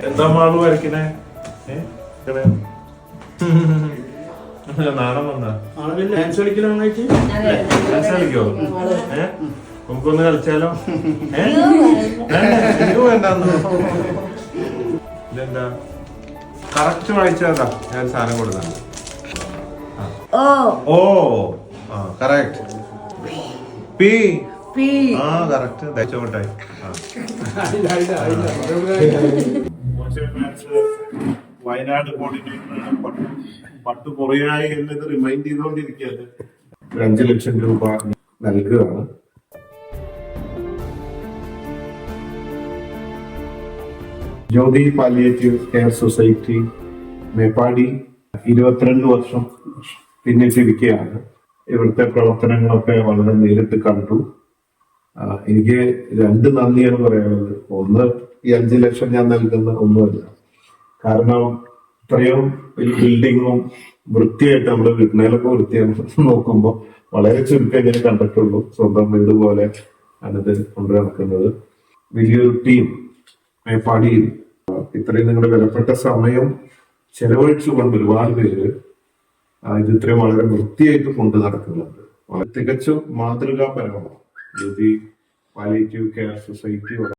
എന്താ മാള് വരക്കണേ? നാണം വന്നാ ഡാൻസ് കളിക്കലോ? കളിക്കോ? നമുക്കൊന്ന് കളിച്ചാലോ? എനിക്ക് വേണ്ടെന്ന്. ഇതെന്താ കറക്റ്റ് വായിച്ചാതാ ഞാൻ സാധനം കൊടുത്ത. ഓ ആ കറക്റ്റ്. പി ആ കറക്റ്റ് തയ്ച്ചോട്ടെ. വയനാട് കോർഡിനേറ്റർ പട്ട് കുറയായി എന്നത് റിമൈൻഡ് ചെയ്തുകൊണ്ടിരിക്കുകയാണ്. 5 ലക്ഷം രൂപ നൽകുകയാണ്. Jyothi palliative care society Meppadi 22 വർഷം പിന്നിട്ടിരിക്കുകയാണ്. ഇവിടുത്തെ പ്രവർത്തനങ്ങളൊക്കെ വളരെ നേരിട്ട് കണ്ടു. എനിക്ക് 2 നന്ദിയാണ് പറയാനുള്ളത്. ഒന്ന്, ഈ 5 ലക്ഷം ഞാൻ നൽകുന്ന ഒന്നുമല്ല. കാരണം ഇത്രയും ഒരു ബിൽഡിങ്ങും വൃത്തിയായിട്ട് നമ്മുടെ വീട്ടിനൊക്കെ വൃത്തിയായി നോക്കുമ്പോൾ വളരെ ചുരുക്കം ഞാൻ കണ്ടിട്ടുള്ളൂ. സ്വന്തം വീട് പോലെ ആണിത് കൊണ്ടു നടക്കുന്നത്. വലിയൊരു ടീം മേപ്പാടിയിൽ ഇത്രയും നിങ്ങളുടെ വിലപ്പെട്ട സമയം ചെലവഴിച്ചുകൊണ്ട് ഒരുപാട് പേര് ഇത് ഇത്രയും വളരെ വൃത്തിയായിട്ട് കൊണ്ടു നടക്കുന്നുണ്ട്. തികച്ചും മാതൃകാപരമാണ് ജ്യോതി പാലിയേറ്റീവ് കെയർ സൊസൈറ്റി.